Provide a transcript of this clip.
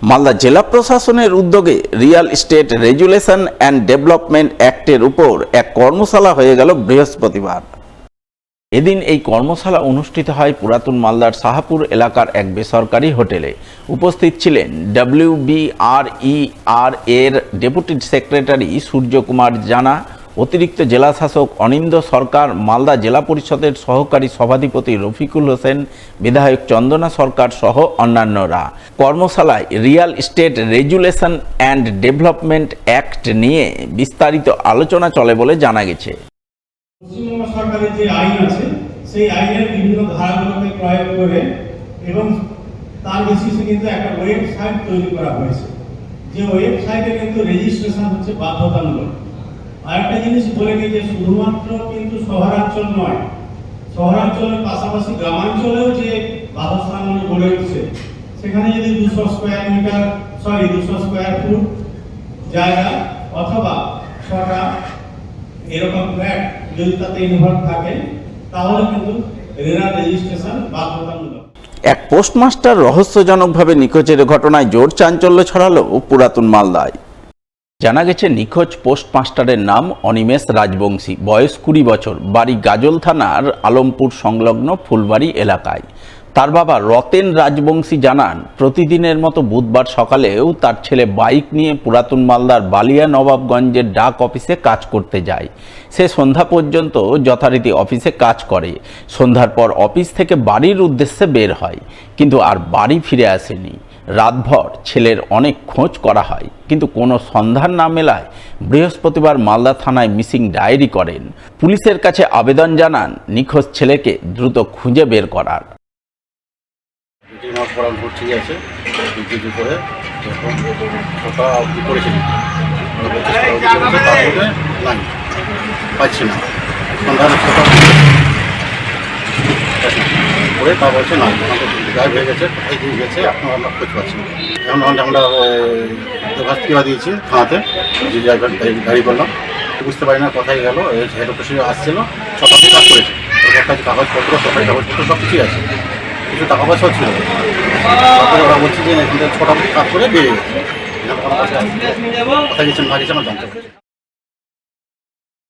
মালদা জেলা প্রশাসনের উদ্যোগে real estate regulation and development অ্যাক্টের উপর এক কর্মশালা হয়ে গেল বৃহস্পতিবার। এদিন এই কর্মশালা অনুষ্ঠিত হয় পুরাতন মালদার শাহপুর এলাকার এক বেসরকারি হোটেলে। উপস্থিত ছিলেন WBRER এর ডেপুটি সেক্রেটারি সূর্যকুমার জানা, অতিরিক্ত জেলা শাসক অনিন্দ্য সরকার, মালদা জেলা পরিষদের সহকারী সভাধিপতি রফিকুল হোসেন, বিধায়ক চন্দনা সরকার সহ অন্যান্যরা। কর্মশালায় real estate regulation and development act নিয়ে বিস্তারিত আলোচনা চলে বলে জানা গেছে। পশ্চিমবঙ্গ সরকারের যে আইন আছে সেই আইনের বিভিন্ন ধারাগুলোকে প্রয়োগ করে এবং তার বেসিসে কিন্তু একটা ওয়েবসাইট তৈরি করা হয়েছে, যে ওয়েবসাইটে কিন্তু রেজিস্ট্রেশন হচ্ছে বাধ্যতামূলক। আর একটা জিনিস বলে নিই যে শুধুমাত্র কিন্তু শহরাঞ্চল নয়, শহরাঞ্চলের পাশাপাশি গ্রামাঞ্চলেও যে বাসস্থানগুলো গড়ে উঠছে সেখানে যদি 200 স্কোয়ার ফুট জায়গা অথবা 6টা এরকম ফ্ল্যাট যদি তাতে ইনভলভ থাকে তাহলে কিন্তু রেরা রেজিস্ট্রেশন বাধ্যতামূলক। এক পোস্টমাস্টার রহস্যজনকভাবে নিখোঁজের ঘটনায় জোর চাঞ্চল্য ছড়ালো পুরাতন মালদায়। জানা গেছে নিখোঁজ পোস্টমাস্টারের নাম অনিমেষ রাজবংশী, বয়স 20 বছর, বাড়ি গাজল থানার আলমপুর সংলগ্ন ফুলবাড়ি এলাকায়। তার বাবা রতেন রাজবংশী জানান, প্রতিদিনের মতো বুধবার সকালেও তার ছেলে বাইক নিয়ে পুরাতন মালদার বালিয়া নবাবগঞ্জের ডাক অফিসে কাজ করতে যায়। সে সন্ধ্যা পর্যন্ত যথারীতি অফিসে কাজ করে। সন্ধ্যার পর অফিস থেকে বাড়ির উদ্দেশ্যে বের হয়, কিন্তু আর বাড়ি ফিরে আসেনি। রাতভর ছেলের অনেক খোঁজ করা হয়, কিন্তু কোনো সন্ধান না মেলায় বৃহস্পতিবার মালদা থানায় মিসিং ডায়েরি করেন। পুলিশের কাছে আবেদন জানান নিখোঁজ ছেলেকে দ্রুত খুঁজে বের করার। ঠিক আছে, ডিউটি করে এখন ছটা অবধি করেছিল, নাই পাচ্ছি না। সন্ধ্যা 6টা করে তা বলছে না, গায়েব হয়ে গেছে, কোথায় দিয়ে গেছে এখন আমরা খোঁজ পাচ্ছি না। এখন আমরা দরখাস্ত দিয়েছি থানাতে, যে গাড়ি করলাম, বুঝতে পারি না কোথায় গেল। হেড অফিসে আসছিল, 6টা অবধি কাজ করেছে, ওর কাছে কাগজপত্র, সরকারি কাগজপত্র সব কিছুই আছে, কিছু টাকা পয়সাও ছিল। তারপরে ওরা বলছে যে 6টা অবধি কাজ করে বেরিয়ে গেছে। কোথায় গেছেন না গেছে আমার জানতে পারছি।